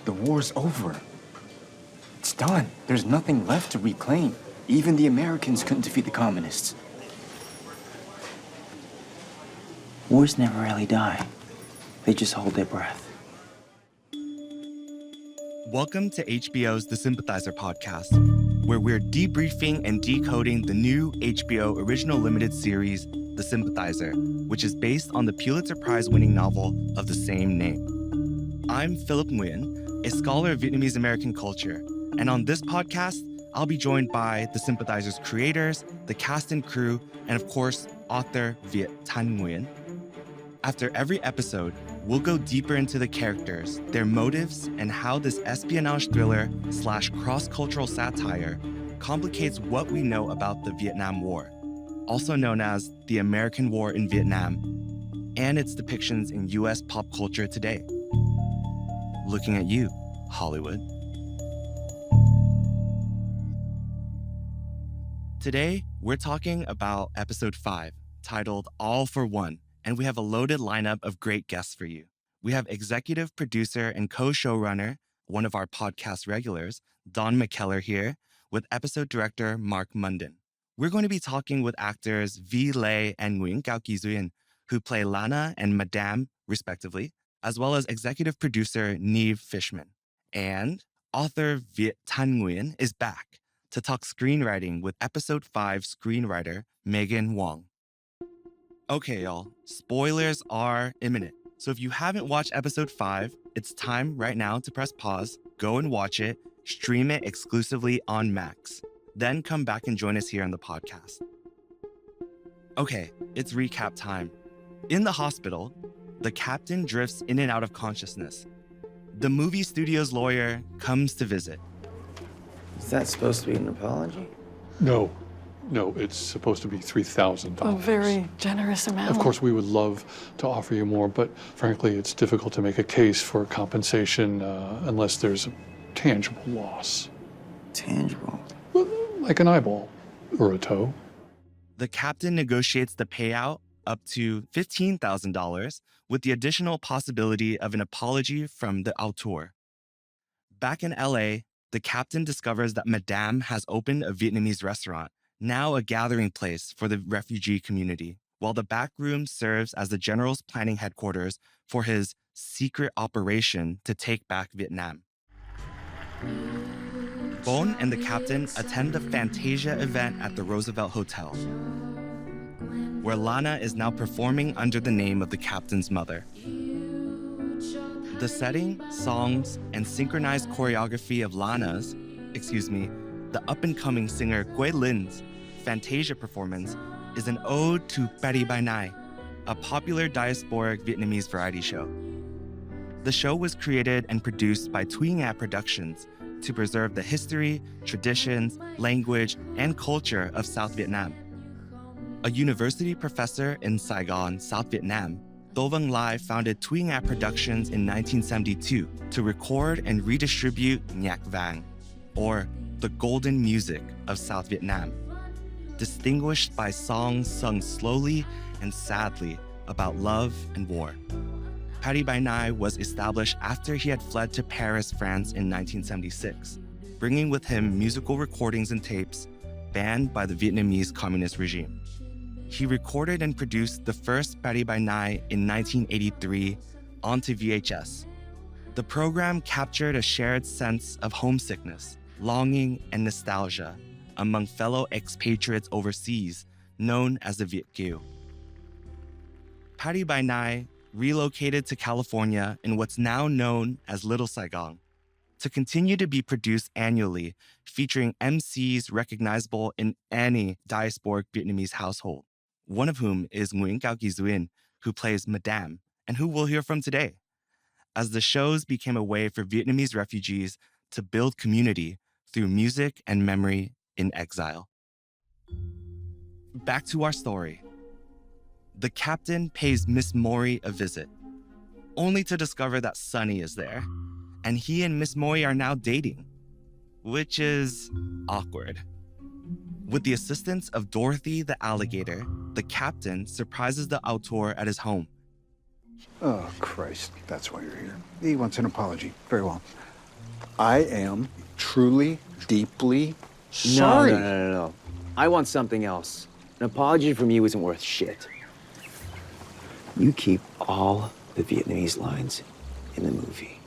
The war's over. It's done. There's nothing left to reclaim. Even the Americans couldn't defeat the communists. Wars never really die. They just hold their breath. Welcome to HBO's The Sympathizer podcast, where we're debriefing and decoding the new HBO original limited series, The Sympathizer, which is based on the Pulitzer Prize-winning novel of the same name. I'm Philip Nguyen, a scholar of Vietnamese American culture, and on this podcast, I'll be joined by The Sympathizer's creators, the cast and crew, and of course, author Viet Thanh Nguyen. After every episode, we'll go deeper into the characters, their motives, and how this espionage thriller / cross-cultural satire complicates what we know about the Vietnam War, also known as the American War in Vietnam, and its depictions in US pop culture today. Looking at you, Hollywood. Today, we're talking about episode 5, titled All for One, and we have a loaded lineup of great guests for you. We have executive producer and co-showrunner, one of our podcast regulars, Don McKellar here, with episode director Marc Munden. We're going to be talking with actors Vi Le and Nguyen Ky Duyen, who play Lana and Madame, respectively, as well as executive producer Niv Fichman. And author Viet Thanh Nguyen is back to talk screenwriting with episode 5 screenwriter Maegan Hoang. Okay, y'all, spoilers are imminent. So if you haven't watched episode 5, it's time right now to press pause, go and watch it, stream it exclusively on Max. Then come back and join us here on the podcast. Okay, it's recap time. In the hospital, the captain drifts in and out of consciousness. The movie studio's lawyer comes to visit. Is that supposed to be an apology? No, it's supposed to be $3,000. A very generous amount. Of course, we would love to offer you more, but frankly, it's difficult to make a case for compensation unless there's a tangible loss. Tangible? Well, like an eyeball or a toe. The captain negotiates the payout up to $15,000 with the additional possibility of an apology from the auteur. Back in LA, the captain discovers that Madame has opened a Vietnamese restaurant, now a gathering place for the refugee community, while the back room serves as the general's planning headquarters for his secret operation to take back Vietnam. Bon and the captain attend a Fantasia event at the Roosevelt Hotel, where Lana is now performing under the name of the captain's mother. The setting, songs, and synchronized choreography of the up-and-coming singer Quế Linh's Fantasia performance is an ode to Paris by Night, a popular diasporic Vietnamese variety show. The show was created and produced by Thuy Nga Productions to preserve the history, traditions, language, and culture of South Vietnam. A university professor in Saigon, South Vietnam, Tô Vân Lai founded Thuy Nga Productions in 1972 to record and redistribute Nhạc Vàng, or the golden music of South Vietnam, distinguished by songs sung slowly and sadly about love and war. Paris by Night was established after he had fled to Paris, France in 1976, bringing with him musical recordings and tapes banned by the Vietnamese communist regime. He recorded and produced the first Paris by Night in 1983 onto VHS. The program captured a shared sense of homesickness, longing, and nostalgia among fellow expatriates overseas, known as the Viet Kieu. Paris by Night relocated to California in what's now known as Little Saigon, to continue to be produced annually, featuring MCs recognizable in any diasporic Vietnamese household, one of whom is Nguyen Ky Duyen, who plays Madame, and who we'll hear from today, as the shows became a way for Vietnamese refugees to build community through music and memory in exile. Back to our story. The captain pays Miss Mori a visit, only to discover that Sunny is there, and he and Miss Mori are now dating, which is awkward. With the assistance of Dorothy the alligator, the captain surprises the auteur at his home. Oh, Christ. That's why you're here. He wants an apology. Very well. I am truly, deeply sorry. No. I want something else. An apology from you isn't worth shit. You keep all the Vietnamese lines in the movie.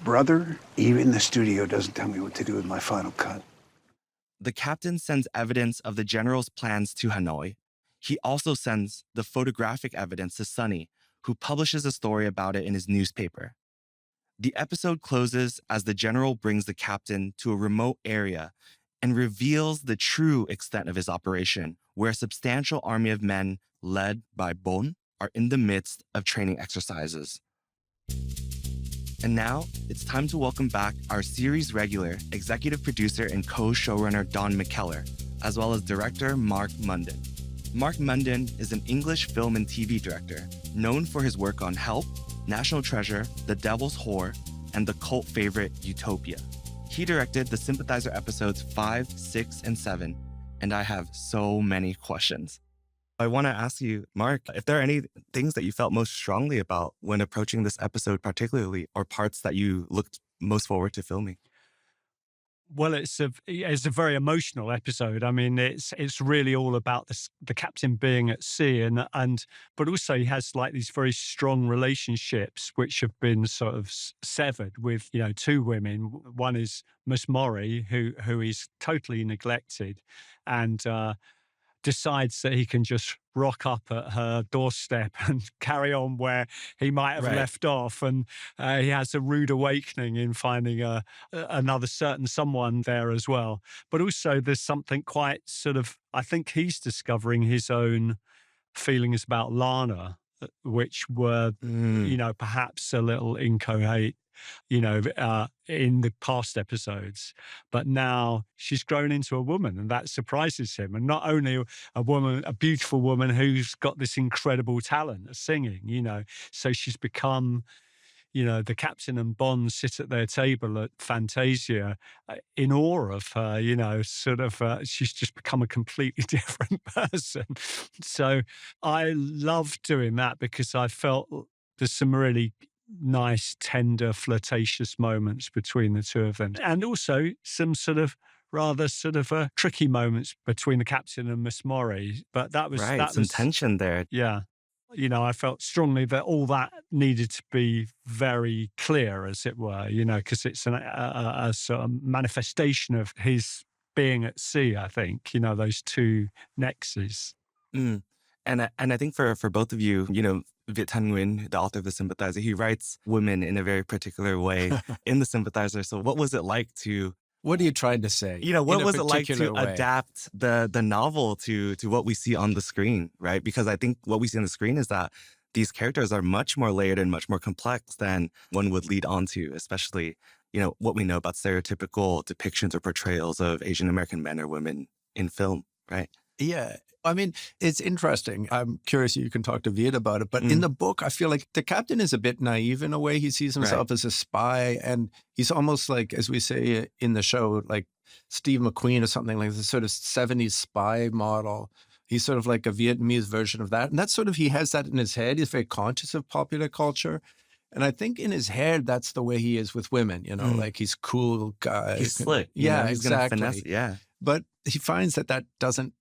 Brother, even the studio doesn't tell me what to do with my final cut. The captain sends evidence of the general's plans to Hanoi. He also sends the photographic evidence to Sonny, who publishes a story about it in his newspaper. The episode closes as the general brings the captain to a remote area and reveals the true extent of his operation, where a substantial army of men led by Bon are in the midst of training exercises. And now, it's time to welcome back our series regular, executive producer and co-showrunner Don McKellar, as well as director Marc Munden. Marc Munden is an English film and TV director, known for his work on Help, National Treasure, The Devil's Whore, and the cult favorite Utopia. He directed the Sympathizer episodes 5, 6, and 7, and I have so many questions. I want to ask you, Marc, if there are any things that you felt most strongly about when approaching this episode particularly, or parts that you looked most forward to filming. Well, it's a very emotional episode. I mean, it's really all about the captain being at sea, but also he has like these very strong relationships which have been sort of severed with two women. One is Miss Mori, who is totally neglected, and decides that he can just rock up at her doorstep and carry on where he might have left off. And he has a rude awakening in finding another certain someone there as well. But also there's something quite sort of, I think he's discovering his own feelings about Lana, which were, perhaps a little incoherent, in the past episodes. But now she's grown into a woman, and that surprises him. And not only a woman, a beautiful woman who's got this incredible talent of singing, so she's become, the captain and Bond sit at their table at Fantasia in awe of her, she's just become a completely different person. So I love doing that because I felt there's some really nice, tender, flirtatious moments between the two of them. And also some rather tricky moments between the captain and Miss Mori. But that was... Right, some tension there. Yeah. I felt strongly that all that needed to be very clear, as it were, because it's a sort of manifestation of his being at sea, I think, those two nexus. Mm. And I think for both of you, Viet Thanh Nguyen, the author of The Sympathizer, he writes women in a very particular way in The Sympathizer. So what was it like to... What are you trying to say? What was it like to adapt the novel to what we see on the screen, right? Because I think what we see on the screen is that these characters are much more layered and much more complex than one would lead on to, especially, what we know about stereotypical depictions or portrayals of Asian American men or women in film, right? Yeah. I mean, it's interesting. I'm curious, you can talk to Viet about it. But in the book, I feel like the captain is a bit naive in a way. He sees himself as a spy. And he's almost like, as we say in the show, like Steve McQueen or something, like this sort of 70s spy model. He's sort of like a Vietnamese version of that. And that's sort of, he has that in his head. He's very conscious of popular culture. And I think in his head, that's the way he is with women, like he's cool guy. He's slick. Yeah, he's exactly. Gonna finesse, yeah. But he finds that doesn't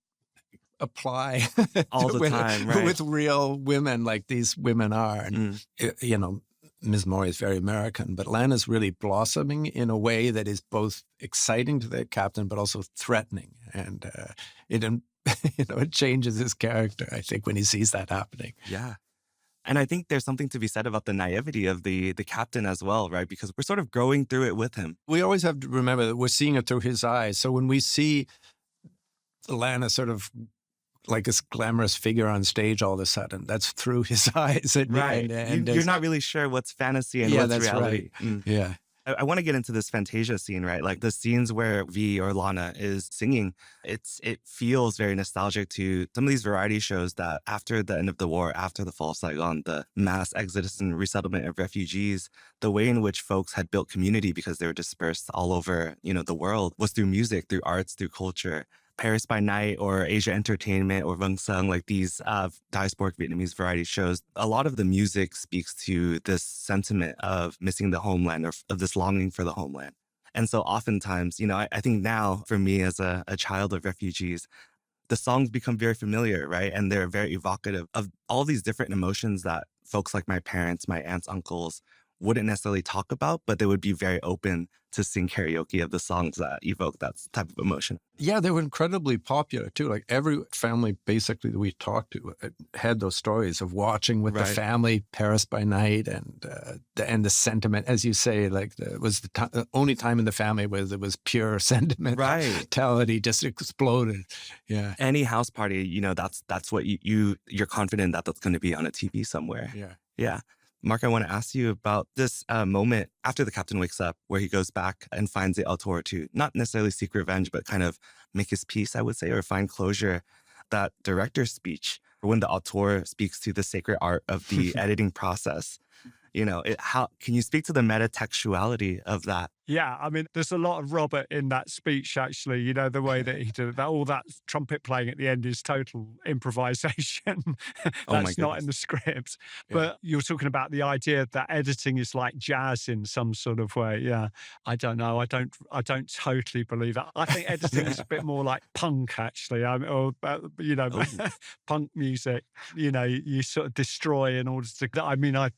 apply all the time, right? With real women like these women are. And, Ms. Mori is very American, but Lana's really blossoming in a way that is both exciting to the captain, but also threatening. And it changes his character, I think, when he sees that happening. Yeah. And I think there's something to be said about the naivety of the captain as well, right? Because we're sort of growing through it with him. We always have to remember that we're seeing it through his eyes. So when we see Lana sort of like this glamorous figure on stage all of a sudden, that's through his eyes. Right. And you're not really sure what's fantasy and what's reality. Right. Yeah. I want to get into this Fantasia scene, right? Like the scenes where V or Lana is singing, it feels very nostalgic to some of these variety shows that after the end of the war, after the fall of Saigon, the mass exodus and resettlement of refugees, the way in which folks had built community because they were dispersed all over, the world was through music, through arts, through culture. Paris by Night or Asia Entertainment or Vâng Sung, like these diasporic Vietnamese variety shows, a lot of the music speaks to this sentiment of missing the homeland or of this longing for the homeland. And so oftentimes, I think now for me as a child of refugees, the songs become very familiar, right? And they're very evocative of all these different emotions that folks like my parents, my aunts, uncles wouldn't necessarily talk about, but they would be very open to sing karaoke of the songs that evoke that type of emotion. Yeah, they were incredibly popular too. Like every family basically that we talked to had those stories of watching with the family Paris by Night, and the sentiment, as you say, like it was the only time in the family where there was pure sentimentality just exploded. Yeah, any house party, that's what you're confident that that's going to be on a TV somewhere. Yeah. Mark, I want to ask you about this moment after the captain wakes up where he goes back and finds the auteur to not necessarily seek revenge, but kind of make his peace, I would say, or find closure. That director's speech, when the auteur speaks to the sacred art of the editing process, how can you speak to the metatextuality of that? Yeah, I mean, there's a lot of Robert in that speech, actually. The way that he did that, all that trumpet playing at the end is total improvisation. That's not in the script. Yeah. But you're talking about the idea that editing is like jazz in some sort of way. Yeah, I don't know. I don't totally believe that. I think editing is a bit more like punk, actually. Punk music. You sort of destroy in order to.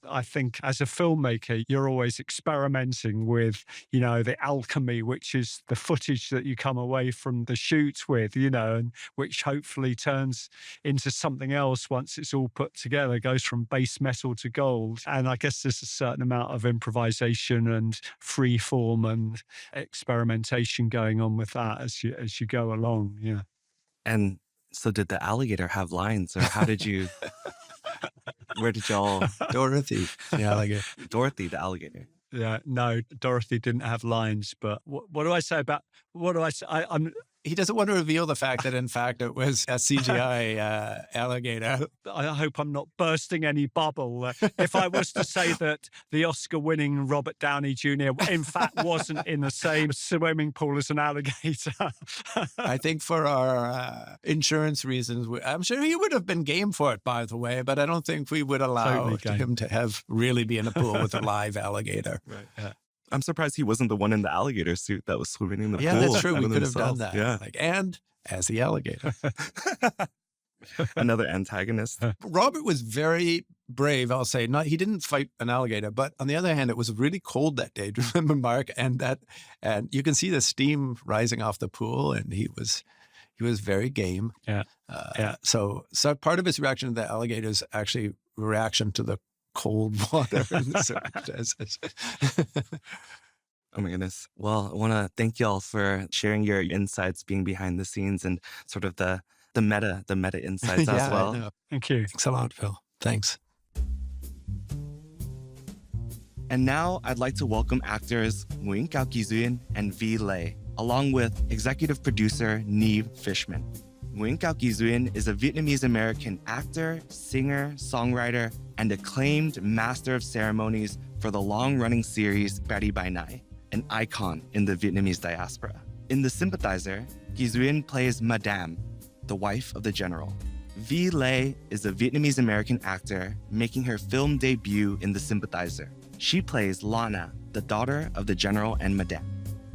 I think as a filmmaker, you're always experimenting with, the alchemy, which is the footage that you come away from the shoot with, and which hopefully turns into something else once it's all put together, goes from base metal to gold. And I guess there's a certain amount of improvisation and free form and experimentation going on with that as you go along. Yeah. And so did the alligator have lines, or how did you... Where did y'all... Dorothy, the alligator. Dorothy, the alligator. Yeah, no, Dorothy didn't have lines, but what do I say about, what do I say? He doesn't want to reveal the fact that, in fact, it was a CGI alligator. I hope I'm not bursting any bubble. If I was to say that the Oscar-winning Robert Downey Jr. in fact wasn't in the same swimming pool as an alligator. I think for our insurance reasons, I'm sure he would have been game for it, by the way, but I don't think we would allow him to have really be in a pool with a live alligator. Right. Yeah. I'm surprised he wasn't the one in the alligator suit that was swimming in the pool. Yeah, that's true. We could have done that. Yeah. And as the alligator. Another antagonist. Robert was very brave, I'll say. He didn't fight an alligator, but on the other hand, it was really cold that day. Do you remember, Mark? And you can see the steam rising off the pool, and he was very game. Yeah. So part of his reaction to the alligator is actually reaction to the cold water. Oh my goodness. Well, I want to thank y'all for sharing your insights, being behind the scenes, and sort of the meta insights as well. Thank you. Thanks a lot, Phil. Thanks. And now I'd like to welcome actors Ky Duyen and V Lê, along with executive producer Niv Fichman. Ky Duyen is a Vietnamese-American actor, singer, songwriter, and acclaimed master of ceremonies for the long-running series Pari By Nai, an icon in the Vietnamese diaspora. In The Sympathizer, Ky Duyen plays Madame, the wife of the general. V Lê is a Vietnamese-American actor making her film debut in The Sympathizer. She plays Lana, the daughter of the general and Madame.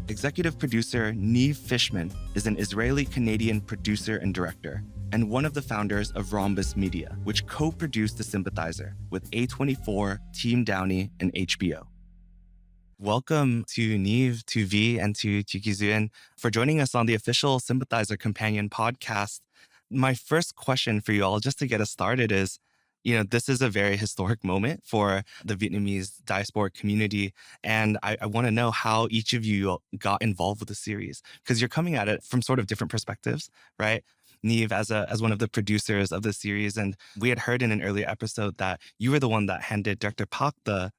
Executive producer Niv Fichman is an Israeli-Canadian producer and director, and one of the founders of Rhombus Media, which co-produced The Sympathizer with A24, Team Downey, and HBO. Welcome to Niv, to V, and to Ky Duyen for joining us on the official Sympathizer Companion podcast. My first question for you all, just to get us started, is, this is a very historic moment for the Vietnamese diasporic community. And I want to know how each of you got involved with the series, because you're coming at it from sort of different perspectives, right? Niv, as one of the producers of the series, and we had heard in an earlier episode that you were the one that handed Director Park the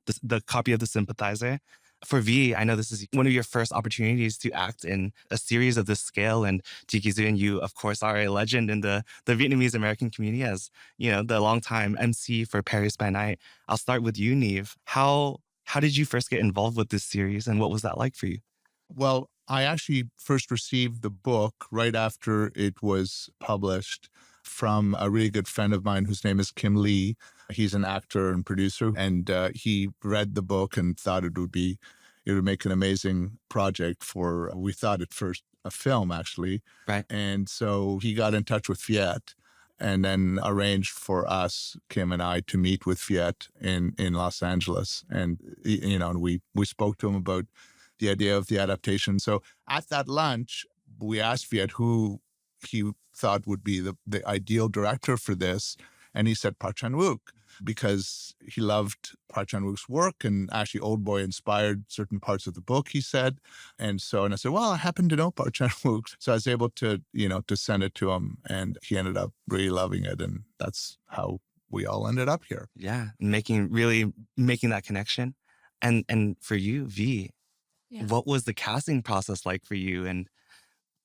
copy of The Sympathizer. For V, I know this is one of your first opportunities to act in a series of this scale, and Ky Duyen, you, of course, are a legend in the Vietnamese American community as, the longtime MC for Paris by Night. I'll start with you, Niv. How did you first get involved with this series, and what was that like for you? Well, I actually first received the book right after it was published from a really good friend of mine whose name is Kim Lee. He's an actor and producer, and he read the book and thought it would make an amazing project for, we thought at first, a film, actually. Right. And so he got in touch with Viet and then arranged for us, Kim and I, to meet with Viet in Los Angeles. And, and we spoke to him about the idea of the adaptation. So at that lunch, we asked Viet who he thought would be the ideal director for this. And he said Park Chan-wook, because he loved Park Chan-wook's work, and actually Old Boy inspired certain parts of the book, he said. And I said, well, I happen to know Park Chan-wook. So I was able to, to send it to him, and he ended up really loving it. And that's how we all ended up here. Yeah. Really making that connection. And for you, V, what was the casting process like for you? And,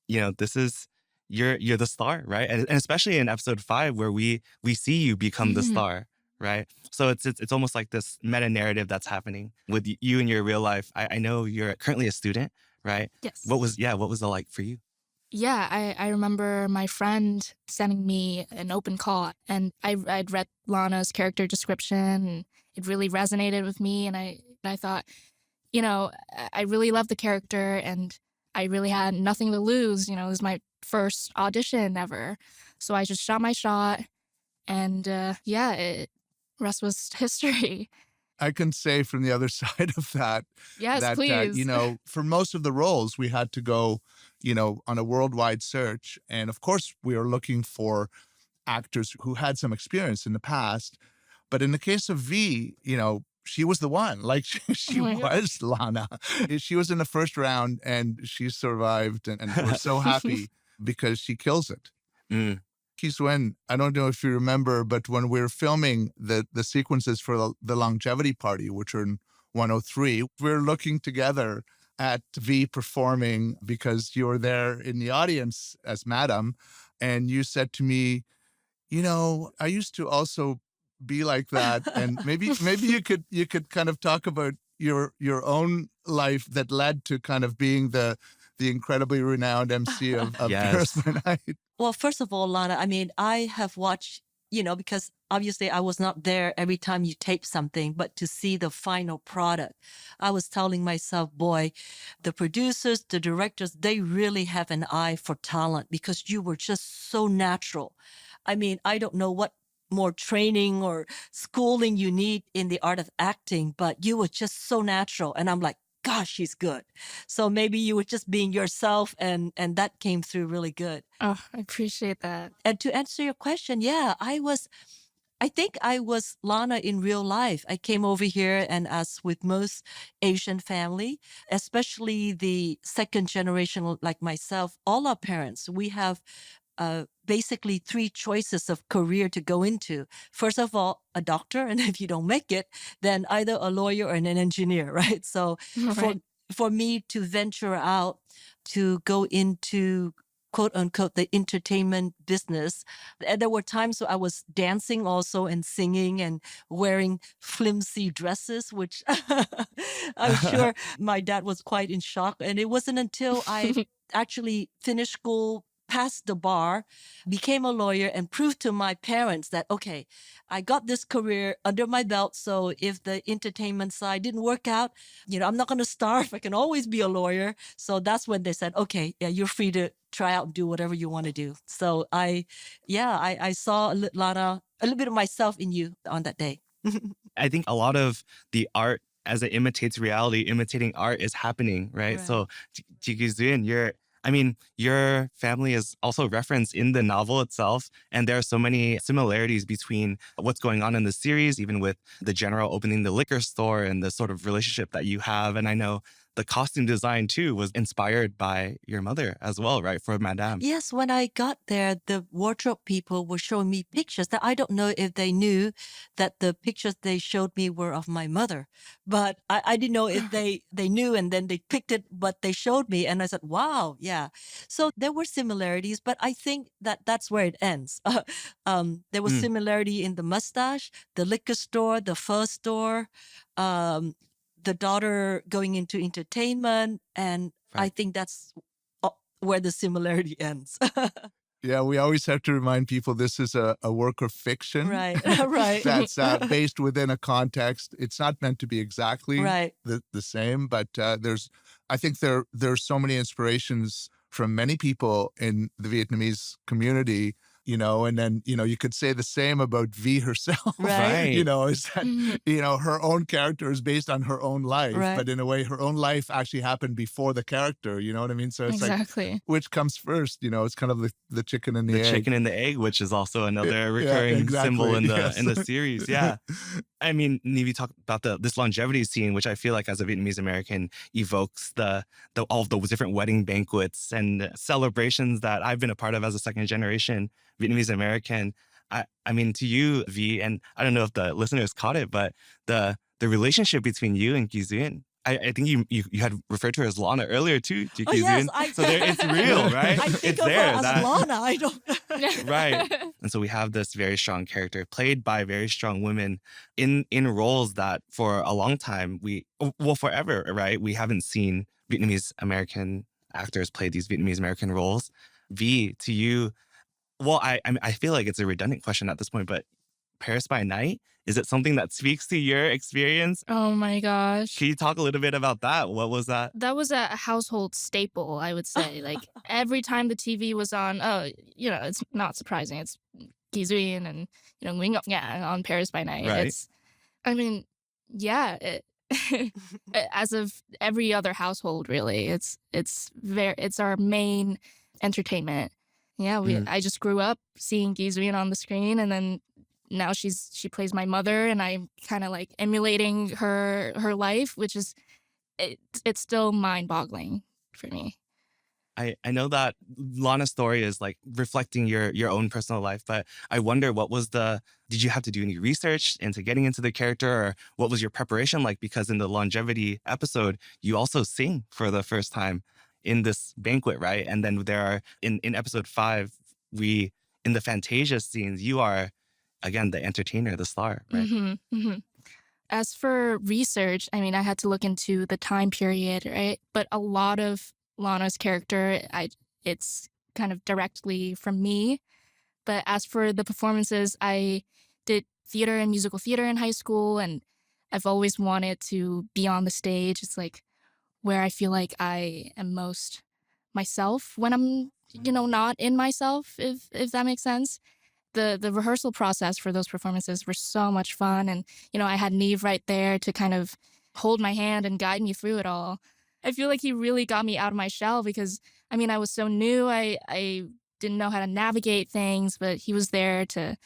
this is, you're the star, right? And especially in episode 5, where we see you become the star, right? So it's almost like this meta narrative that's happening with you in your real life. I know you're currently a student, right? Yes. What was it like for you? Yeah, I remember my friend sending me an open call, and I'd read Lana's character description, and it really resonated with me. And I thought, I really love the character, and I really had nothing to lose. It was my first audition ever. So I just shot my shot, and rest was history. I can say from the other side of that, yes, please. For most of the roles, we had to go, on a worldwide search. And of course, we were looking for actors who had some experience in the past. But in the case of V, she was the one. Like she was Lana. She was in the first round, and she survived, and we're so happy because she kills it. Ky Duyen, I don't know if you remember, but when we were filming the sequences for the longevity party, which are in 103, we were looking together at V performing because you were there in the audience as Madam, and you said to me, I used to also be like that, and maybe you could kind of talk about your own life that led to kind of being the incredibly renowned MC of Yes. Paris by Night. Well, first of all, Lana, I have watched, because obviously I was not there every time you tape something, but to see the final product, I was telling myself, boy, the producers, the directors, they really have an eye for talent, because you were just so natural. I don't know what more training or schooling you need in the art of acting, but you were just so natural. And I'm like, gosh, she's good. So maybe you were just being yourself, and that came through really good. Oh, I appreciate that. And to answer your question, yeah, I think I was Lana in real life. I came over here, and as with most Asian family, especially the second generation like myself, all our parents, we have basically 3 choices of career to go into. First of all, a doctor, and if you don't make it, then either a lawyer or an engineer, right? So for me to venture out to go into quote unquote the entertainment business, and there were times where I was dancing also and singing and wearing flimsy dresses, which I'm sure my dad was quite in shock. And it wasn't until I actually finished school, passed the bar, became a lawyer, and proved to my parents that, okay, I got this career under my belt. So if the entertainment side didn't work out, I'm not going to starve. I can always be a lawyer. So that's when they said, okay, yeah, you're free to try out and do whatever you want to do. So I saw a little bit of myself in you on that day. I think a lot of the art as it imitates reality, imitating art is happening, right? So Ky Duyen, your family is also referenced in the novel itself, and there are so many similarities between what's going on in the series, even with the general opening the liquor store and the sort of relationship that you have. And I know the costume design too was inspired by your mother as well, right? For Madame. Yes, when I got there, the wardrobe people were showing me pictures that I don't know if they knew that the pictures they showed me were of my mother. But I didn't know if they knew, and then they picked it, but they showed me, and I said, wow, yeah. So there were similarities, but I think that's where it ends. There was similarity in the mustache, the liquor store, the fur store, the daughter going into entertainment, and I think that's where the similarity ends. Yeah, we always have to remind people this is a work of fiction. Right, right. That's based within a context. It's not meant to be exactly right. the same, but I think there's so many inspirations from many people in the Vietnamese community, and then, you could say the same about V herself, Right. is that, her own character is based on her own life, Right. but in a way, her own life actually happened before the character, you know what I mean? So it's Exactly. like, which comes first, it's kind of the chicken and the egg. The chicken and the egg, which is also another recurring exactly. symbol in the Yes. in the series. Yeah. I mean, Niv, you talked about this longevity scene, which I feel like as a Vietnamese American evokes all of those different wedding banquets and celebrations that I've been a part of as a second generation Vietnamese American. I mean, to you, V, and I don't know if the listeners caught it, but the relationship between you and Ky Duyen, I think you had referred to her as Lana earlier too. To Ky yes, Duyen. So it's real, right? I think it's of there. her as Lana. I don't. Right. And so we have this very strong character played by very strong women in roles that for a long time forever, right? We haven't seen Vietnamese American actors play these Vietnamese American roles. V, to you, well, I feel like it's a redundant question at this point, but Paris by Night, is it something that speaks to your experience? Oh my gosh. Can you talk a little bit about that? What was that? That was a household staple, I would say. Like every time the TV was on, it's not surprising. It's Ky Duyen and, Nguyen on Paris by Night. Right. As of every other household, really, it's our main entertainment. Yeah, I just grew up seeing Ky Duyen on the screen, and then now she plays my mother, and I'm kind of like emulating her life, which is it's still mind-boggling for me. I know that Lana's story is like reflecting your own personal life, but I wonder did you have to do any research into getting into the character, or what was your preparation like? Because in the longevity episode, you also sing for the first time in this banquet, right? And then there are, in episode 5, in the Fantasia scenes, you are, again, the entertainer, the star, right? Mm-hmm, mm-hmm. As for research, I had to look into the time period, right? But a lot of Lana's character, it's kind of directly from me. But as for the performances, I did theater and musical theater in high school, and I've always wanted to be on the stage. It's like where I feel like I am most myself when I'm, not in myself, if that makes sense. The rehearsal process for those performances were so much fun. And, I had Niv right there to kind of hold my hand and guide me through it all. I feel like he really got me out of my shell because, I was so new. I didn't know how to navigate things, but he was there to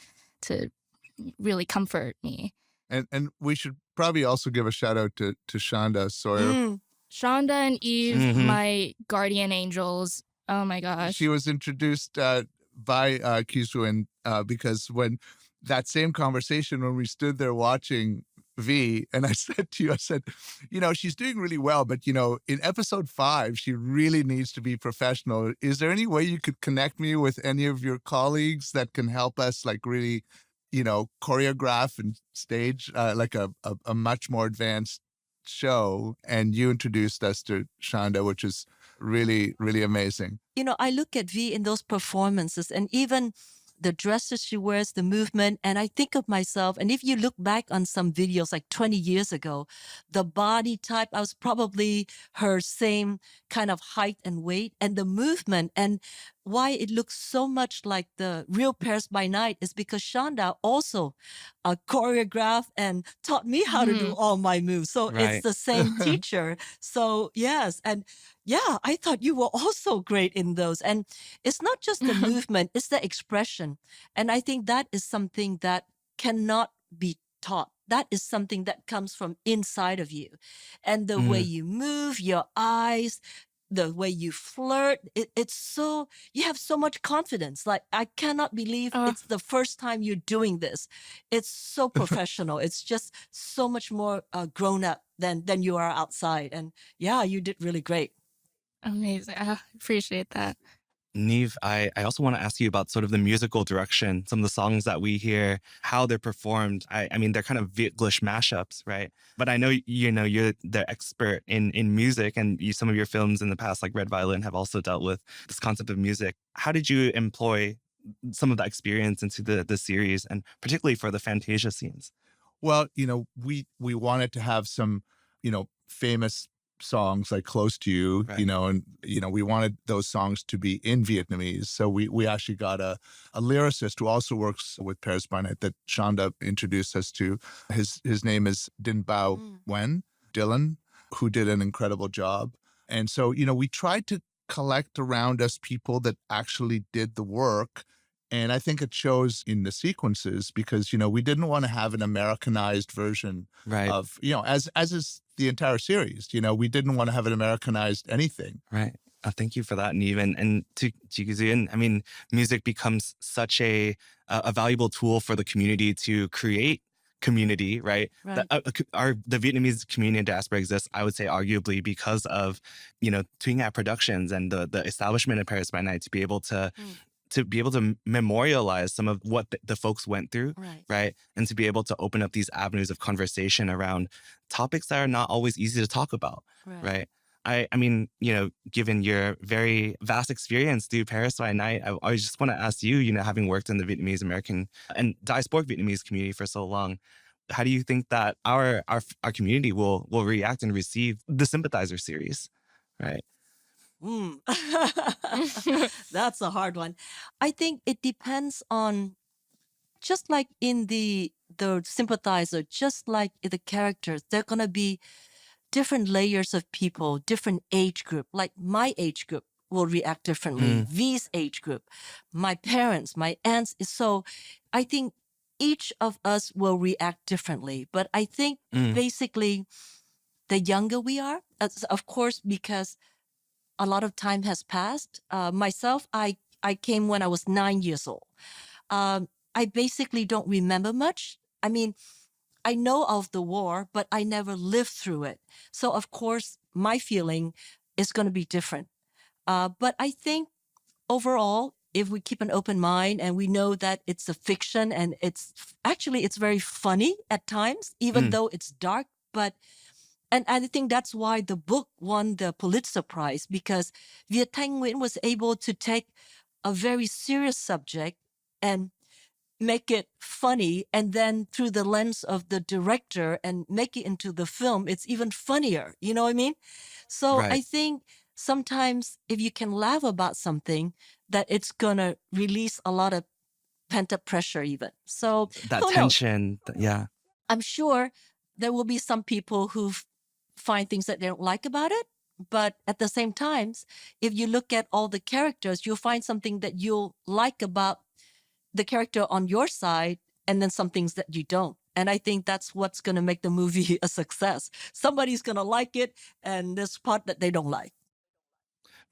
really comfort me. And we should probably also give a shout out to Shonda Sawyer. Shonda and Eve, my guardian angels. Oh my gosh. She was introduced by Ky Duyen because when that same conversation, when we stood there watching V, and I said to you, she's doing really well, but, in episode 5, she really needs to be professional. Is there any way you could connect me with any of your colleagues that can help us like really, choreograph and stage like a much more advanced show? And you introduced us to Shonda, which is really, really amazing. I look at V in those performances, and even the dresses she wears, the movement, and I think of myself, and if you look back on some videos like 20 years ago, the body type, I was probably her same kind of height and weight, and the movement, and why it looks so much like the real Paris by Night is because Shonda also choreographed and taught me how to do all my moves. So Right. it's the same teacher. So yes, and yeah, I thought you were also great in those. And it's not just the movement, it's the expression. And I think that is something that cannot be taught. That is something that comes from inside of you. And the way you move, your eyes, the way you flirt, it's so, you have so much confidence. Like, I cannot believe it's the first time you're doing this. It's so professional. It's just so much more grown up than you are outside. And yeah, you did really great. Amazing. I appreciate that. Niv, I also want to ask you about sort of the musical direction, some of the songs that we hear, how they're performed. I mean, they're kind of Vietglish mashups, right? But I know, you're the expert in music, and some of your films in the past, like Red Violin, have also dealt with this concept of music. How did you employ some of that experience into the series, and particularly for the Fantasia scenes? Well, we wanted to have some, famous songs like Close to You, Right. and, we wanted those songs to be in Vietnamese. So we actually got a lyricist who also works with Paris by Night that Shonda introduced us to. His name is Din Bao Nguyen, Dylan, who did an incredible job. And so, we tried to collect around us people that actually did the work. And I think it shows in the sequences because, we didn't want to have an Americanized version Right. of, as is the entire series, we didn't want to have an Americanized anything. Right. Thank you for that, Niv. And to Ky Duyen, I mean, music becomes such a valuable tool for the community to create community, right? Right. The Vietnamese community in diaspora exists, I would say, arguably because of, Thuy Nhat Productions and the establishment of Paris by Night to be able to memorialize some of what the folks went through, right? And to be able to open up these avenues of conversation around topics that are not always easy to talk about, right? I mean, given your very vast experience through Paris by Night, I just want to ask you, having worked in the Vietnamese American and diasporic Vietnamese community for so long, how do you think that our community will react and receive the Sympathizer series, right? That's a hard one. I think it depends on, just like in the Sympathizer, just like in the characters, they're going to be different layers of people, different age group. Like my age group will react differently. V's age group, my parents, my aunts. So I think each of us will react differently. But I think basically the younger we are, of course, because a lot of time has passed. Myself, I came when I was 9 years old. I basically don't remember much. I mean, I know of the war, but I never lived through it. So, of course, my feeling is going to be different. But I think overall, if we keep an open mind and we know that it's a fiction and it's very funny at times, even though it's dark, and I think that's why the book won the Pulitzer Prize, because Viet Thanh Nguyen was able to take a very serious subject and make it funny, and then through the lens of the director and make it into the film, it's even funnier. You know what I mean? So I think sometimes if you can laugh about something, that it's going to release a lot of pent-up pressure even. So that tension, yeah. I'm sure there will be some people who find things that they don't like about it. But at the same time, if you look at all the characters, you'll find something that you'll like about the character on your side, and then some things that you don't. And I think that's what's going to make the movie a success. Somebody's going to like it, and there's part that they don't like.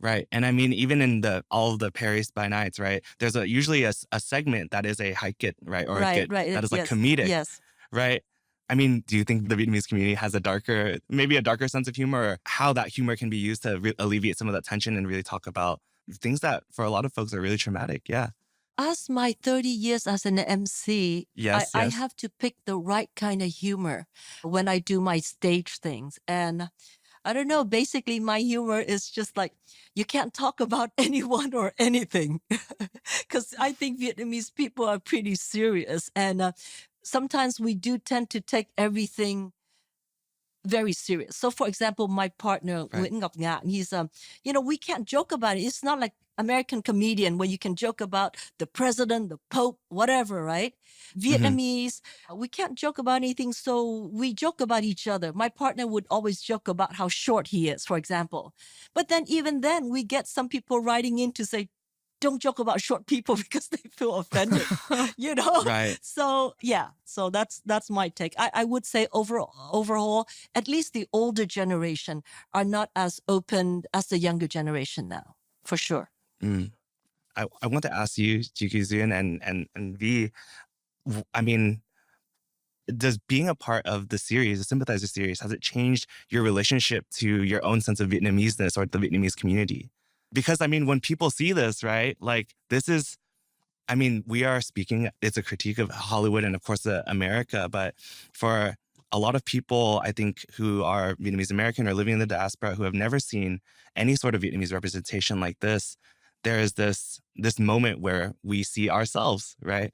Right. And I mean, even in all of the Paris by Nights, right, there's usually a segment that is a hike-it, right? Or a that is like comedic. Yes. Right. I mean, do you think the Vietnamese community has maybe a darker sense of humor, or how that humor can be used to alleviate some of that tension and really talk about things that for a lot of folks are really traumatic? Yeah. As my 30 years as an MC, I have to pick the right kind of humor when I do my stage things. And I don't know, basically my humor is just like, you can't talk about anyone or anything. Because I think Vietnamese people are pretty serious. And sometimes we do tend to take everything very serious. So, for example, my partner, Nguyễn Ngọc Ngạn, he's, we can't joke about it. It's not like American comedian where you can joke about the president, the pope, whatever, right? Vietnamese, we can't joke about anything, so we joke about each other. My partner would always joke about how short he is, for example. But then even then, we get some people writing in to say, don't joke about short people because they feel offended, Right. So so that's my take. I would say overall, at least the older generation are not as open as the younger generation now, for sure. I want to ask you, Ky Duyen and V, I mean, does being a part of the series, the Sympathizer series, has it changed your relationship to your own sense of Vietnameseness or the Vietnamese community? Because I mean, when people see this, right, like this is, I mean, we are speaking, it's a critique of Hollywood and of course America, but for a lot of people, I think, who are Vietnamese American or living in the diaspora who have never seen any sort of Vietnamese representation like this, there is this moment where we see ourselves, right?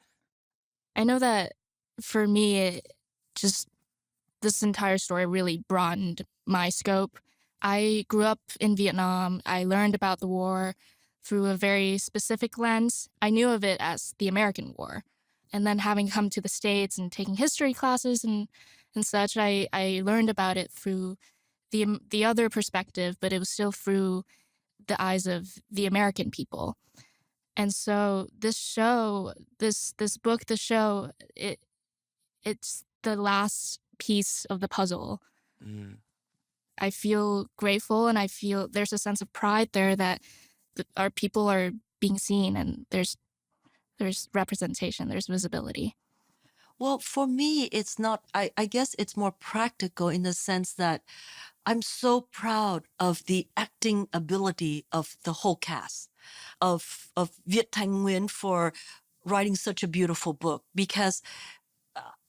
I know that for me, just this entire story really broadened my scope. I grew up in Vietnam. I learned about the war through a very specific lens. I knew of it as the American War. And then having come to the States and taking history classes and such, I learned about it through the other perspective, but it was still through the eyes of the American people. And so this show, this book, the show, it's the last piece of the puzzle. I feel grateful, and I feel there's a sense of pride there that our people are being seen, and there's representation, there's visibility. Well, for me, it's not, I guess it's more practical in the sense that I'm so proud of the acting ability of the whole cast, of Viet Thanh Nguyen for writing such a beautiful book, because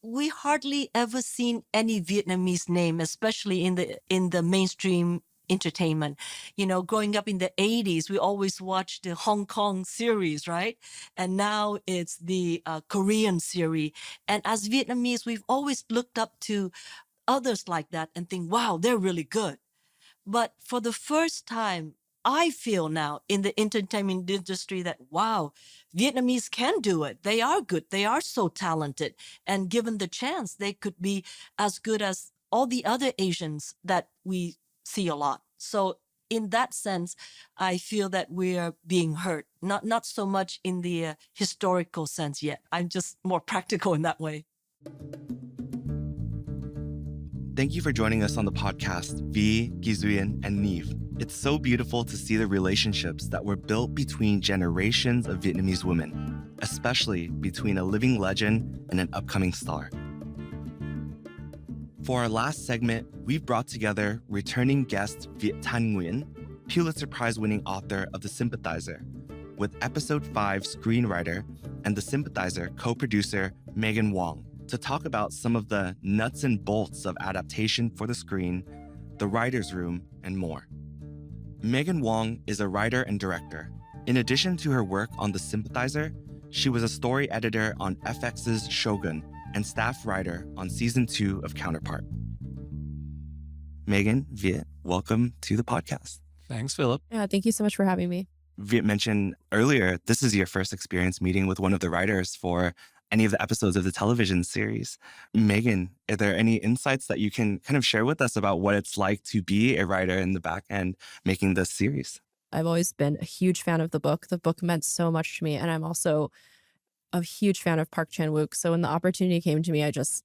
we hardly ever seen any Vietnamese name, especially in the mainstream entertainment. You know, growing up in the 80s, we always watched the Hong Kong series, right? And now it's the Korean series. And as Vietnamese, we've always looked up to others like that and think, wow, they're really good. But for the first time, I feel now in the entertainment industry that, wow, Vietnamese can do it. They are good. They are so talented. And given the chance, they could be as good as all the other Asians that we see a lot. So in that sense, I feel that we are being heard, not so much in the historical sense yet. I'm just more practical in that way. Thank you for joining us on the podcast, Vi, Ky Duyen, and Niv. It's so beautiful to see the relationships that were built between generations of Vietnamese women, especially between a living legend and an upcoming star. For our last segment, we've brought together returning guest Viet Thanh Nguyen, Pulitzer Prize-winning author of The Sympathizer, with Episode 5 screenwriter and The Sympathizer co-producer Maegan Hoang, to talk about some of the nuts and bolts of adaptation for the screen, the writer's room, and more. Maegan Hoang is a writer and director. In addition to her work on The Sympathizer, she was a story editor on FX's Shogun and staff writer on Season 2 of Counterpart. Maegan, Viet, welcome to the podcast. Thanks, Philip. Yeah, thank you so much for having me. Viet mentioned earlier, this is your first experience meeting with one of the writers for any of the episodes of the television series. Maegan, are there any insights that you can kind of share with us about what it's like to be a writer in the back end making this series? I've always been a huge fan of the book. The book meant so much to me. And I'm also a huge fan of Park Chan-wook. So when the opportunity came to me, I just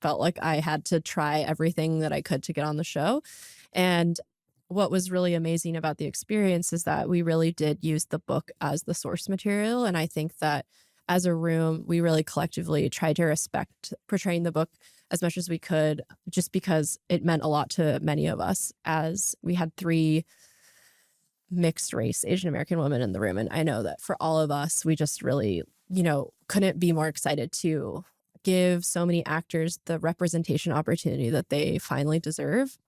felt like I had to try everything that I could to get on the show. And what was really amazing about the experience is that we really did use the book as the source material. And I think that as a room, we really collectively tried to respect portraying the book as much as we could, just because it meant a lot to many of us, as we had 3 mixed race Asian American women in the room. And I know that for all of us, we just really, couldn't be more excited to give so many actors the representation opportunity that they finally deserve.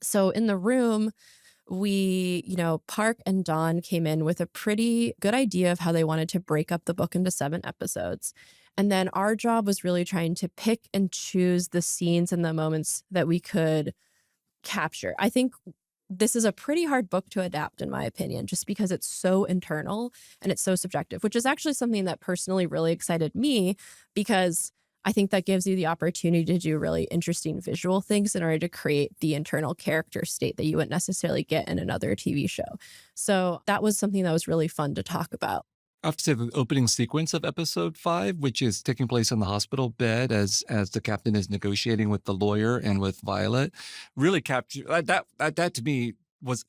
So in the room, we, Park and Don came in with a pretty good idea of how they wanted to break up the book into 7 episodes. And then our job was really trying to pick and choose the scenes and the moments that we could capture. I think this is a pretty hard book to adapt, in my opinion, just because it's so internal and it's so subjective, which is actually something that personally really excited me, because I think that gives you the opportunity to do really interesting visual things in order to create the internal character state that you wouldn't necessarily get in another TV show. So that was something that was really fun to talk about. I have to say the opening sequence of episode 5, which is taking place in the hospital bed as the captain is negotiating with the lawyer and with Violet, really captured that to me was,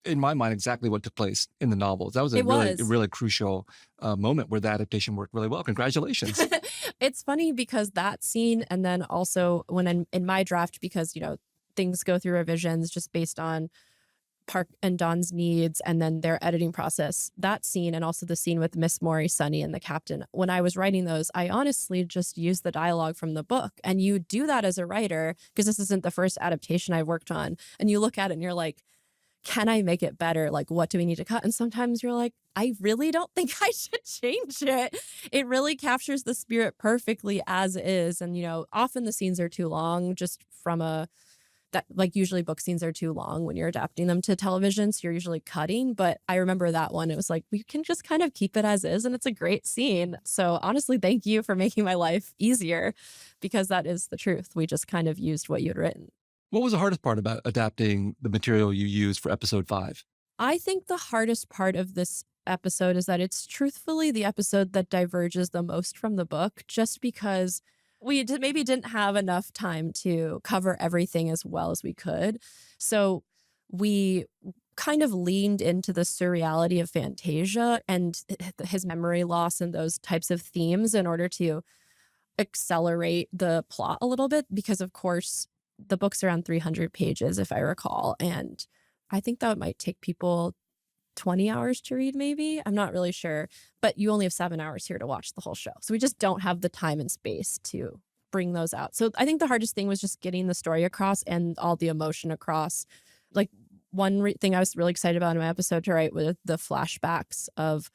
in my mind, exactly what took place in the novels. That was a really crucial moment where the adaptation worked really well. Congratulations. It's funny because that scene, and then also when in my draft, because things go through revisions just based on Park and Don's needs and then their editing process, that scene and also the scene with Miss Maury, Sunny, and the captain. When I was writing those, I honestly just used the dialogue from the book. And you do that as a writer, because this isn't the first adaptation I've worked on. And you look at it and you're like, can I make it better? Like, what do we need to cut? And sometimes you're like, I really don't think I should change it. It really captures the spirit perfectly as is. And, often the scenes are too long just from usually book scenes are too long when you're adapting them to television. So you're usually cutting. But I remember that one, it was like, we can just kind of keep it as is. And it's a great scene. So honestly, thank you for making my life easier, because that is the truth. We just kind of used what you'd written. What was the hardest part about adapting the material you used for episode 5? I think the hardest part of this episode is that it's truthfully the episode that diverges the most from the book, just because we maybe didn't have enough time to cover everything as well as we could. So we kind of leaned into the surreality of Fantasia and his memory loss and those types of themes in order to accelerate the plot a little bit, because of course the book's around 300 pages, if I recall. And I think that might take people 20 hours to read, maybe. I'm not really sure. But you only have 7 hours here to watch the whole show. So we just don't have the time and space to bring those out. So I think the hardest thing was just getting the story across and all the emotion across. Like one thing I was really excited about in my episode to write was the flashbacks of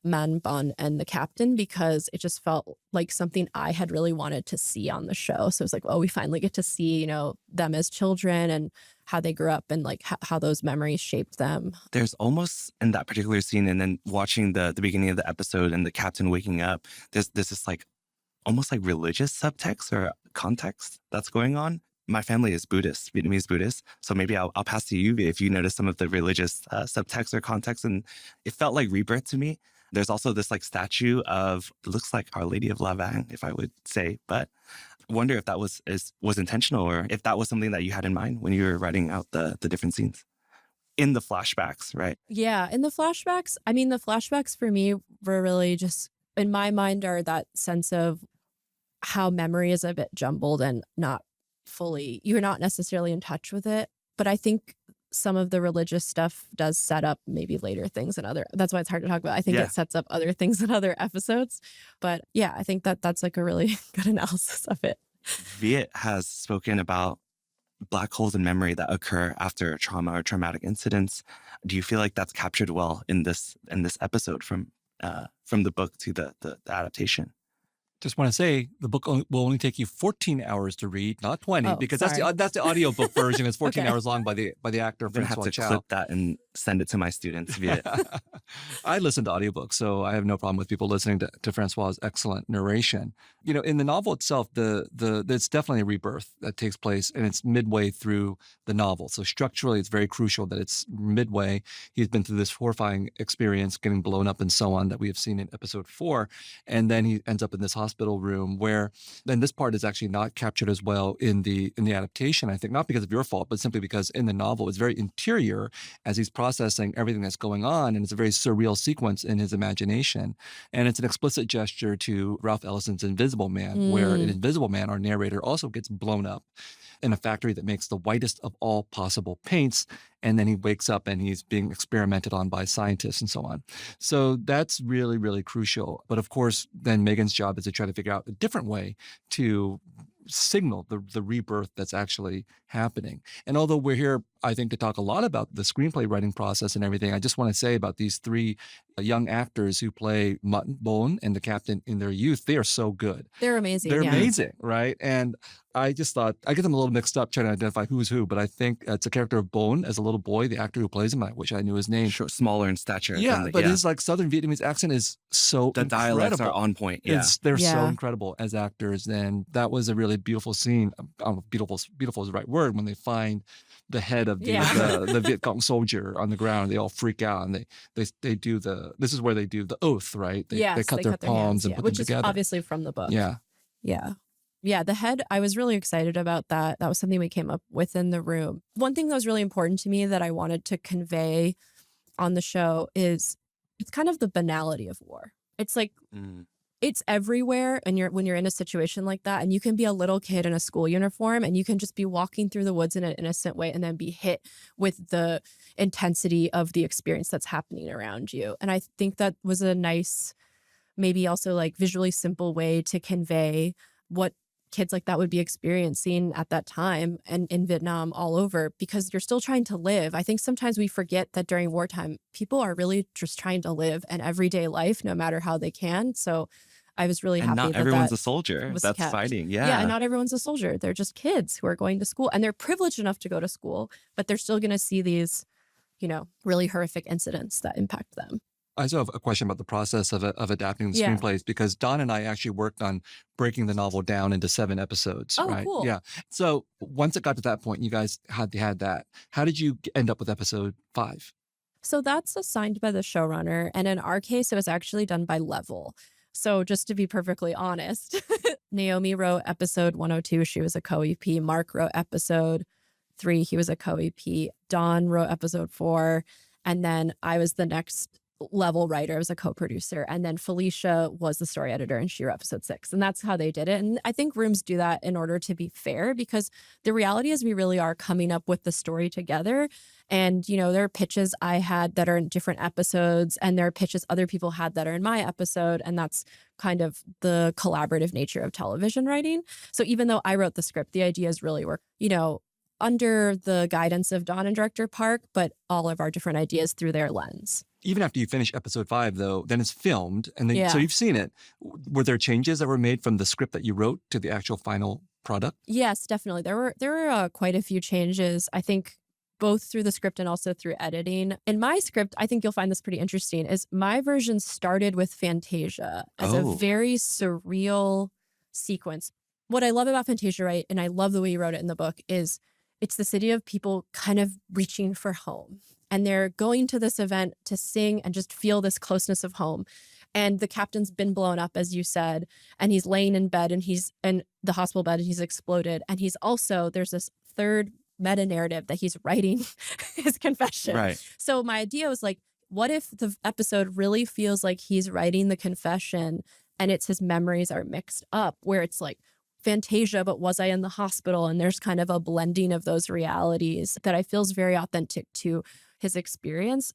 Man Bun and the captain, because it just felt like something I had really wanted to see on the show. So it's like, oh, we finally get to see, them as children and how they grew up and like how those memories shaped them. There's almost in that particular scene, and then watching the beginning of the episode and the captain waking up, there's this like almost like religious subtext or context that's going on. My family is Buddhist, Vietnamese Buddhist. So maybe I'll pass to you if you notice some of the religious subtext or context. And it felt like rebirth to me. There's also this like statue of, it looks like Our Lady of La Vang, if I would say, but I wonder if that was intentional, or if that was something that you had in mind when you were writing out the different scenes in the flashbacks, right? Yeah, in the flashbacks, I mean, the flashbacks for me were really just, in my mind, are that sense of how memory is a bit jumbled and not fully, you're not necessarily in touch with it. But I think some of the religious stuff does set up maybe later things in that's why it's hard to talk about. I think it sets up other things in other episodes. But yeah, I think that's like a really good analysis of it. Viet has spoken about black holes in memory that occur after trauma or traumatic incidents. Do you feel like that's captured well in this episode from the book to the adaptation? Just want to say the book will only take you 14 hours to read, not 20, because that's the audiobook version. It's 14 hours long by the actor. I'm going to have to clip that and send it to my students. I listen to audiobooks, so I have no problem with people listening to Francois's excellent narration. In the novel itself, it's definitely a rebirth that takes place, and it's midway through the novel. So structurally, it's very crucial that it's midway. He's been through this horrifying experience, getting blown up and so on, that we have seen in episode 4, and then he ends up in this hospital room where then this part is actually not captured as well in the adaptation, I think, not because of your fault, but simply because in the novel it's very interior as he's processing everything that's going on, and it's a very surreal sequence in his imagination. And it's an explicit gesture to Ralph Ellison's Invisible Man, where in Invisible Man, our narrator also gets blown up in a factory that makes the whitest of all possible paints. And then he wakes up and he's being experimented on by scientists and so on. So that's really, really crucial. But of course, then Maegan's job is to try to figure out a different way to signal the rebirth that's actually happening. And although we're here, I think, to talk a lot about the screenplay writing process and everything, I just want to say about these 3 young actors who play Mutton Bone and the captain in their youth. They are so good. They're amazing. They're amazing, right? And I just thought, I get them a little mixed up trying to identify who's who, but I think it's a character of Bone as a little boy, the actor who plays him. I wish I knew his name. Sure, smaller in stature. Yeah, but his like Southern Vietnamese accent is so the incredible. dialects are on point. Yeah. They're so incredible as actors. And that was a really beautiful scene. Beautiful is the right word, when they find the head of the Viet Cong soldier on the ground. They all freak out, and they do this is where they do the oath, right? They cut their palms and put them together. Which is obviously from the book. Yeah. Yeah, the head, I was really excited about that. That was something we came up with in the room. One thing that was really important to me that I wanted to convey on the show is it's kind of the banality of war. It's like it's everywhere. And when you're in a situation like that, and you can be a little kid in a school uniform and you can just be walking through the woods in an innocent way and then be hit with the intensity of the experience that's happening around you. And I think that was a nice, maybe also like visually simple way to convey what kids like that would be experiencing at that time and in Vietnam all over, because you're still trying to live. I think sometimes we forget that during wartime, people are really just trying to live an everyday life no matter how they can. So I was really happy And not that everyone's that a soldier was that's kept. fighting. Yeah, and not everyone's a soldier. They're just kids who are going to school, and they're privileged enough to go to school, but they're still going to see these, really horrific incidents that impact them. I also have a question about the process of adapting the Yeah. screenplays, because Don and I actually worked on breaking the novel down into 7 episodes. Oh, right? cool. Yeah. So once it got to that point, you guys had that. How did you end up with episode 5? So that's assigned by the showrunner. And in our case, it was actually done by level. So just to be perfectly honest, Naomi wrote episode 102. She was a co-EP. Marc wrote episode 3. He was a co-EP. Don wrote episode 4. And then I was the next level writer. I was a co-producer. And then Felicia was the story editor, and she wrote episode 6. And that's how they did it. And I think rooms do that in order to be fair, because the reality is we really are coming up with the story together. And, there are pitches I had that are in different episodes, and there are pitches other people had that are in my episode. And that's kind of the collaborative nature of television writing. So even though I wrote the script, the ideas really were, under the guidance of Don and director Park, but all of our different ideas through their lens. Even after you finish episode 5, though, then it's filmed, and then, Yeah. so you've seen it. Were there changes that were made from the script that you wrote to the actual final product? Yes, definitely. There were quite a few changes, I think, both through the script and also through editing. In my script, I think you'll find this pretty interesting, is my version started with Fantasia as a very surreal sequence. What I love about Fantasia, right, and I love the way you wrote it in the book, is it's the city of people kind of reaching for home. And they're going to this event to sing and just feel this closeness of home. And the captain's been blown up, as you said, and he's laying in bed, and he's in the hospital bed, and he's exploded. And he's also, there's this third meta narrative that he's writing his confession. Right. So my idea was like, what if the episode really feels like he's writing the confession and it's his memories are mixed up, where it's like Fantasia, but was I in the hospital? And there's kind of a blending of those realities that I feel is very authentic to his experience.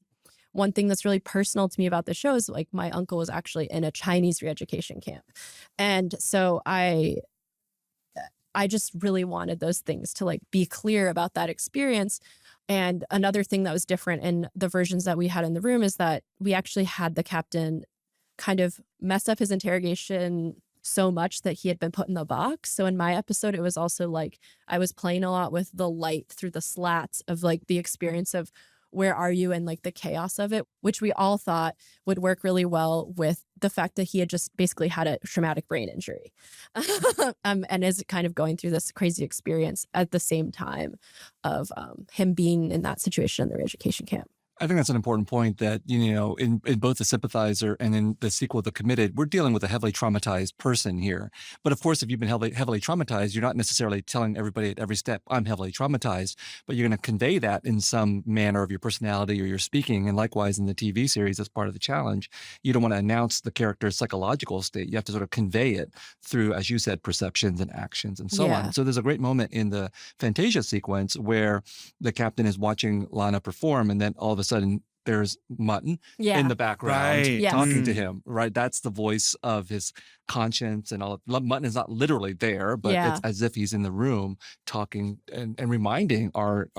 One thing that's really personal to me about the show is like my uncle was actually in a Chinese re-education camp. And so I just really wanted those things to like be clear about that experience. And another thing that was different in the versions that we had in the room is that we actually had the captain kind of mess up his interrogation so much that he had been put in the box. So in my episode, it was also like I was playing a lot with the light through the slats of like the experience of where are you and like the chaos of it, which we all thought would work really well with the fact that he had just basically had a traumatic brain injury and is kind of going through this crazy experience at the same time of him being in that situation in the re-education camp. I think that's an important point that, in both the Sympathizer and in the sequel, The Committed, we're dealing with a heavily traumatized person here. But of course, if you've been heavily traumatized, you're not necessarily telling everybody at every step, I'm heavily traumatized, but you're going to convey that in some manner of your personality or your speaking. And likewise in the TV series, as part of the challenge, you don't want to announce the character's psychological state. You have to sort of convey it through, as you said, perceptions and actions and so on. So there's a great moment in the Fantasia sequence where the captain is watching Lana perform, and then all of a sudden there's Mutton in the background talking to him, right? That's the voice of his conscience and all. Mutton is not literally there, but it's as if he's in the room talking and reminding our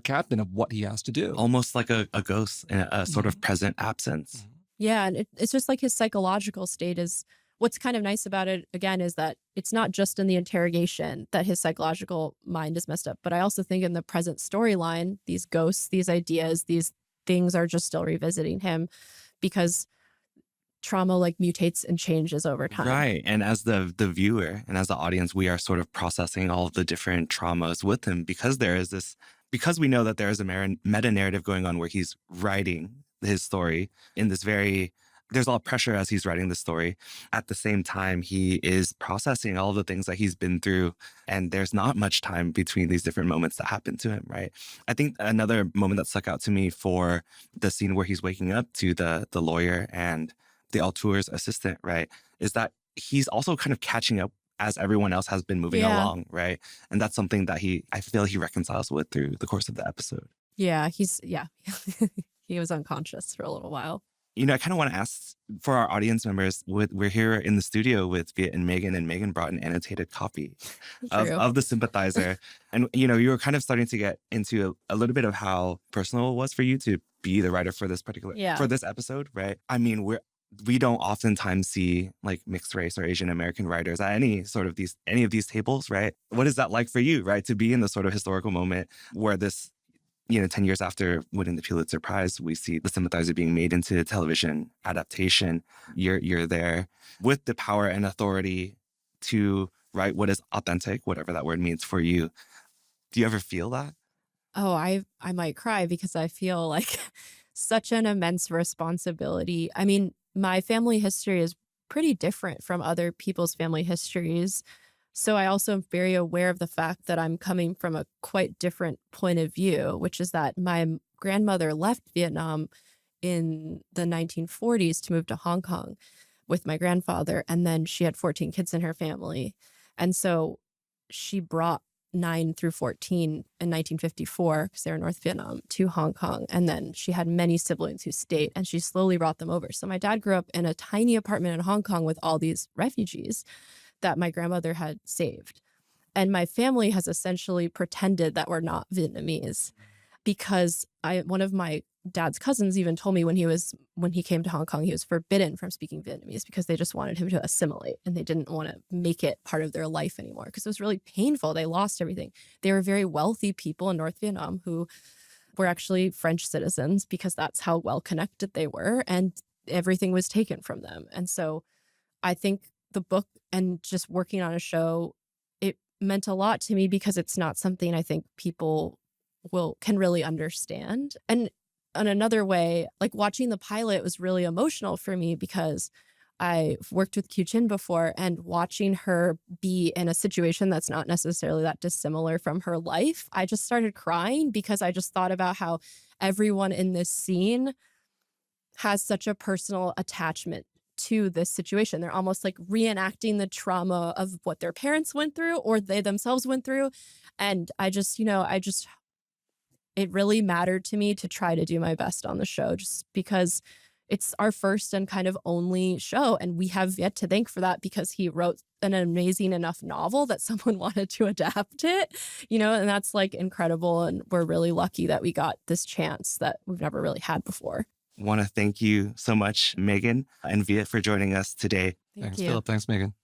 captain of what he has to do. Almost like a ghost in a sort of present absence. Yeah, and it's just like his psychological state is, what's kind of nice about it, again, is that it's not just in the interrogation that his psychological mind is messed up, but I also think in the present storyline, these ghosts, these ideas, these things are just still revisiting him because trauma like mutates and changes over time. Right. And as the viewer and as the audience, we are sort of processing all of the different traumas with him because we know that there is a meta narrative going on where he's writing his story in this there's a lot of pressure as he's writing the story. At the same time, he is processing all the things that he's been through. And there's not much time between these different moments that happen to him, right? I think another moment that stuck out to me for the scene where he's waking up to the lawyer and the auteur's assistant, right, is that he's also kind of catching up as everyone else has been moving along, right? And that's something that I feel he reconciles with through the course of the episode. Yeah, he was unconscious for a little while. You know, I kind of want to ask for our audience members, we're here in the studio with Viet and Maegan brought an annotated copy of the Sympathizer. And, you know, you were kind of starting to get into a little bit of how personal it was for you to be the writer for this for this episode, right? I mean, we don't oftentimes see like mixed race or Asian American writers at any of these tables, right? What is that like for you, right? To be in the sort of historical moment where this, you know, 10 years after winning the Pulitzer Prize, we see the Sympathizer being made into a television adaptation. You're there with the power and authority to write what is authentic, whatever that word means for you. Do you ever feel that? Oh, I might cry because I feel like such an immense responsibility. I mean, my family history is pretty different from other people's family histories. So I also am very aware of the fact that I'm coming from a quite different point of view, which is that my grandmother left Vietnam in the 1940s to move to Hong Kong with my grandfather. And then she had 14 kids in her family. And so she brought 9 through 14 in 1954, because they were in North Vietnam, to Hong Kong. And then she had many siblings who stayed, and she slowly brought them over. So my dad grew up in a tiny apartment in Hong Kong with all these refugees that my grandmother had saved. And my family has essentially pretended that we're not Vietnamese, because one of my dad's cousins even told me when he came to Hong Kong, he was forbidden from speaking Vietnamese because they just wanted him to assimilate and they didn't want to make it part of their life anymore because it was really painful. They lost everything. They were very wealthy people in North Vietnam who were actually French citizens because that's how well connected they were, and everything was taken from them. And so I think the book and just working on a show, it meant a lot to me because it's not something I think people can really understand. And in another way, like watching the pilot was really emotional for me because I've worked with Ky Duyen before, and watching her be in a situation that's not necessarily that dissimilar from her life, I just started crying because I just thought about how everyone in this scene has such a personal attachment to this situation. They're almost like reenacting the trauma of what their parents went through or they themselves went through. And it really mattered to me to try to do my best on the show, just because it's our first and kind of only show. And we have Viet to thank for that because he wrote an amazing enough novel that someone wanted to adapt it, and that's like incredible. And we're really lucky that we got this chance that we've never really had before. Want to thank you so much, Maegan and Viet, for joining us today. Thanks, Philip. Thanks, Maegan.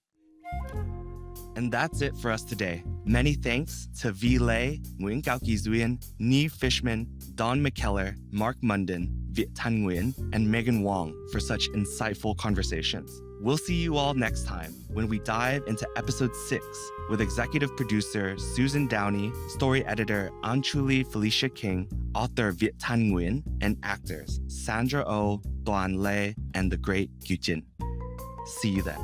And that's it for us today. Many thanks to V. Lê, Nguyen Ky Duyen, Niv Fichman, Don McKellar, Marc Munden, Viet Thanh Nguyen, and Maegan Hoang for such insightful conversations. We'll see you all next time when we dive into episode 6 with executive producer Susan Downey, story editor Anchuli Felicia King, author Viet Thanh Nguyen, and actors Sandra Oh, Doan Lê, and the great Ky Duyen. See you then.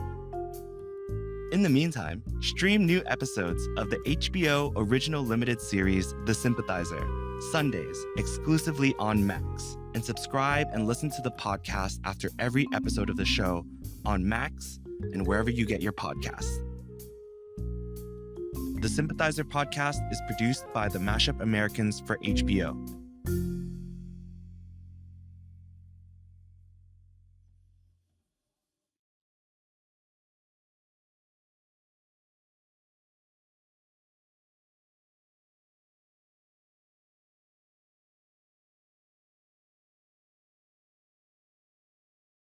In the meantime, stream new episodes of the HBO original limited series The Sympathizer, Sundays, exclusively on Max, and subscribe and listen to the podcast after every episode of the show on Max and wherever you get your podcasts. The Sympathizer podcast is produced by the Mashup Americans for HBO.